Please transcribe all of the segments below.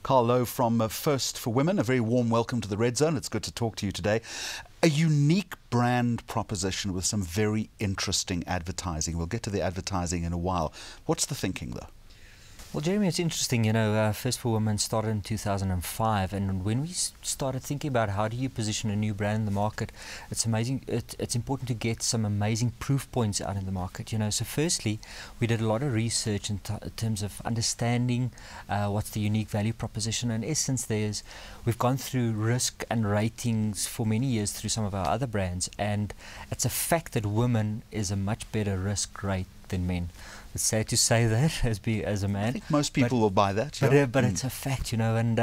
Louw from First for Women. A very warm welcome to the Red Zone. It's good to talk to you today. A unique brand proposition with some very interesting advertising. We'll get to the advertising in a while. What's the thinking, though? Well, Jeremy, it's interesting, you know, First for Women started in 2005, and when we started thinking about how do you position a new brand in the market, it's amazing, it's important to get some amazing proof points out in the market, you know. So firstly, we did a lot of research in terms of understanding what's the unique value proposition. In essence, we've gone through risk and ratings for many years through some of our other brands, and it's a fact that women is a much better risk rate than men. It's sad to say that as a man. I think most people will buy that. But it's a fact, you know, and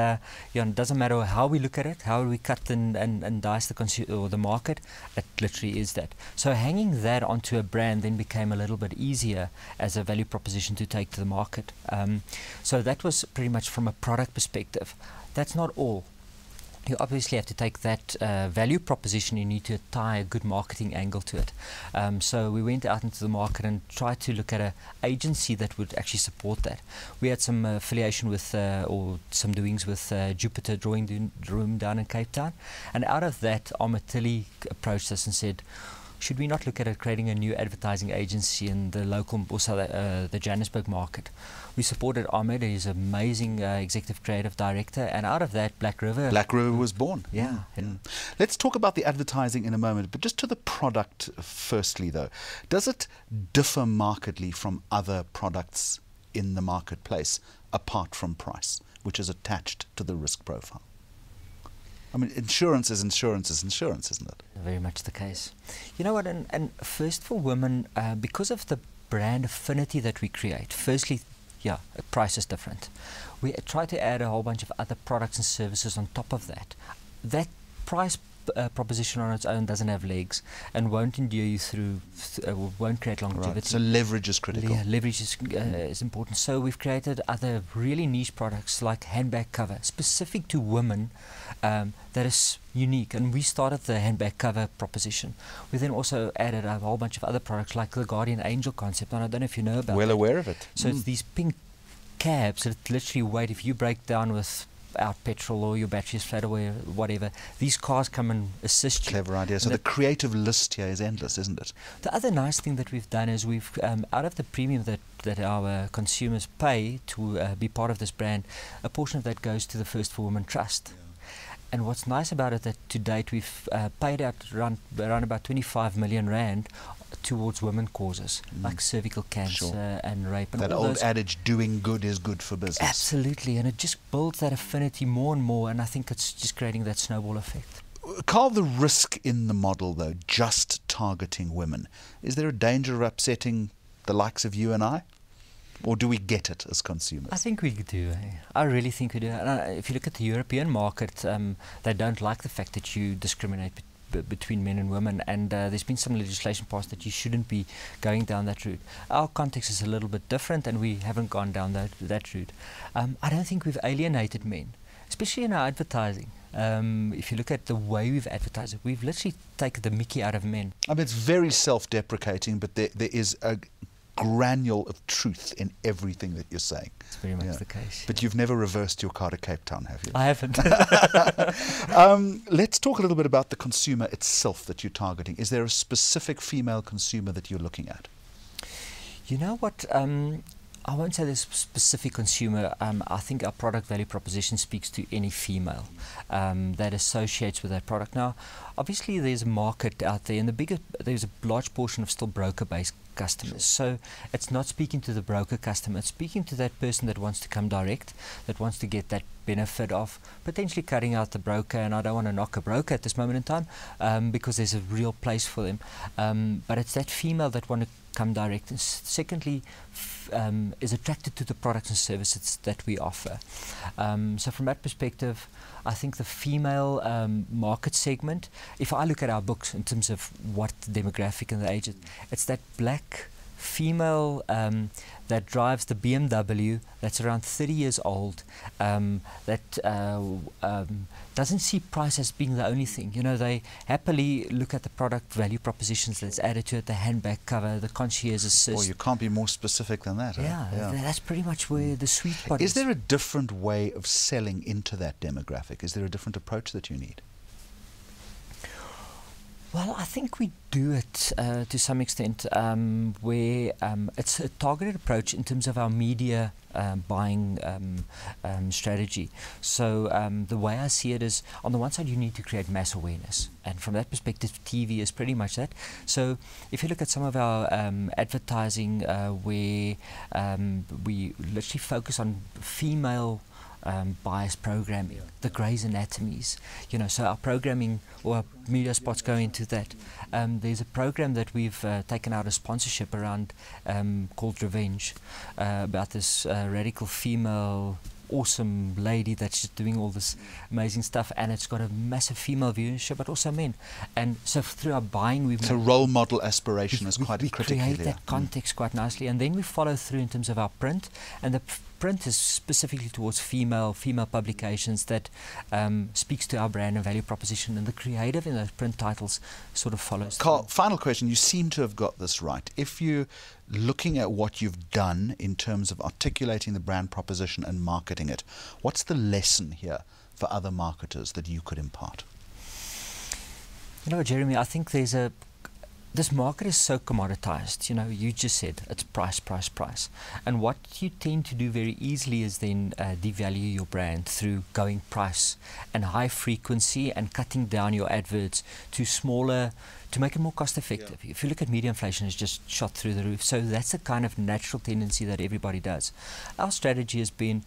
you know, it doesn't matter how we look at it, how we cut and dice the market. It literally is that. So hanging that onto a brand then became a little bit easier as a value proposition to take to the market. So that was pretty much from a product perspective. That's not all. You obviously have to take that value proposition, you need to tie a good marketing angle to it. So we went out into the market and tried to look at an agency that would actually support that. We had some affiliation with, or some doings with Jupiter Drawing Room down in Cape Town. And out of that, Tilly approached us and said, should we not look at creating a new advertising agency in the local, also the Johannesburg market? We supported Ahmed, he's an amazing executive creative director, and out of that, Black River was born. Yeah. Let's talk about the advertising in a moment, but just to the product firstly, though. Does it differ markedly from other products in the marketplace, apart from price, which is attached to the risk profile? I mean, insurance is insurance, isn't it? Very much the case. You know what, and First for Women, because of the brand affinity that we create, firstly, yeah, price is different. We try to add a whole bunch of other products and services on top of that. That price proposition on its own doesn't have legs and won't endure you through, won't create longevity. Right. So leverage is critical. Yeah, leverage is important. So we've created other really niche products like handbag cover, specific to women, that is unique. And we started the handbag cover proposition. We then also added a whole bunch of other products like the Guardian Angel concept, and I don't know if you know about Well that. aware of it. So it's these pink cabs that literally wait if you break down with out petrol or your battery is flat or whatever, these cars come and assist you. Clever idea. So the creative list here is endless, isn't it? The other nice thing that we've done is we've, out of the premium that our consumers pay to be part of this brand, a portion of that goes to the First for Women Trust. Yeah. And what's nice about it that to date we've paid out around about 25 million rand towards women causes like cervical cancer and rape. And that old adage, doing good is good for business. Absolutely, and it just builds that affinity more and more, and I think it's just creating that snowball effect. Carl, the risk in the model, though, just targeting women, is there a danger of upsetting the likes of you and I? Or do we get it as consumers? I think we do. I really think we do. And if you look at the European market, they don't like the fact that you discriminate between men and women, and there's been some legislation passed that you shouldn't be going down that route. Our context is a little bit different, and we haven't gone down that route. I don't think we've alienated men, especially in our advertising. If you look at the way we've advertised it, we've literally taken the mickey out of men. I mean, it's very self-deprecating, but there is a granule of truth in everything that you're saying. It's very much the case. But you've never reversed your car to Cape Town, have you? I haven't. Let's talk a little bit about the consumer itself that you're targeting. Is there a specific female consumer that you're looking at? You know what? I won't say there's a specific consumer. I think our product value proposition speaks to any female that associates with that product. Now, obviously, there's a market out there, and there's a large portion of still broker-based customers. So it's not speaking to the broker customer, it's speaking to that person that wants to come direct, that wants to get that benefit of potentially cutting out the broker. And I don't want to knock a broker at this moment in time because there's a real place for them. But it's that female that want to come direct, and secondly is attracted to the products and services that we offer. So from that perspective, I think the female market segment, if I look at our books in terms of what the demographic and the age, it's that black female that drives the BMW, that's around 30 years old, that doesn't see price as being the only thing. You know, they happily look at the product value propositions that's added to it, the handbag cover, the concierge assist. Well, you can't be more specific than that. Yeah, that's pretty much where the sweet spot is. Is there a different way of selling into that demographic? Is there a different approach that you need? Well, I think we do it to some extent, where it's a targeted approach in terms of our media buying strategy. So the way I see it is, on the one side, you need to create mass awareness. And from that perspective, TV is pretty much that. So if you look at some of our advertising where we literally focus on female bias programming, the Grey's Anatomies, you know, so our programming or our media spots go into that. There's a program that we've taken out a sponsorship around called Revenge, about this radical female awesome lady that's just doing all this amazing stuff, and it's got a massive female viewership, but also men. And so through our buying, we've so role model aspiration is quite critical. We create that context quite nicely, and then we follow through in terms of our print, and the print is specifically towards female publications that speaks to our brand and value proposition, and the creative in those print titles sort of follows. Carl, final question. You seem to have got this right. If you're looking at what you've done in terms of articulating the brand proposition and marketing it, what's the lesson here for other marketers that you could impart? You know, Jeremy, I think this market is so commoditized. You know, you just said it's price, price, price. And what you tend to do very easily is then devalue your brand through going price and high frequency and cutting down your adverts to smaller, to make it more cost effective. Yeah. If you look at media inflation, it's just shot through the roof. So that's a kind of natural tendency that everybody does. Our strategy has been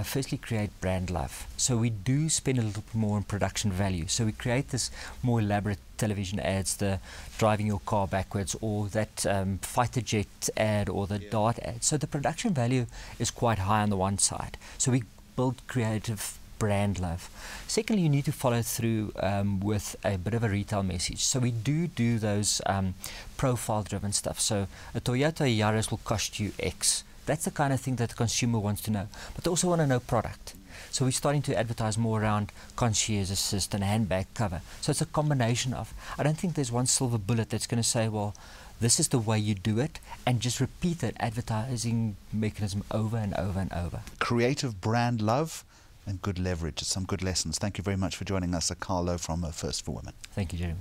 firstly create brand love. So we do spend a little bit more on production value. So we create this more elaborate television ads, the driving your car backwards, or that fighter jet ad, or the dart ad. So the production value is quite high on the one side. So we build creative brand love. Secondly, you need to follow through with a bit of a retail message. So we do those profile driven stuff. So a Toyota Yaris will cost you X. That's the kind of thing that the consumer wants to know, but they also want to know product. So we're starting to advertise more around concierge assist and handbag cover. So it's a combination of, I don't think there's one silver bullet that's going to say, well, this is the way you do it, and just repeat that advertising mechanism over and over and over. Creative brand love and good leverage. Some good lessons. Thank you very much for joining us, Louw from First for Women. Thank you, Jeremy.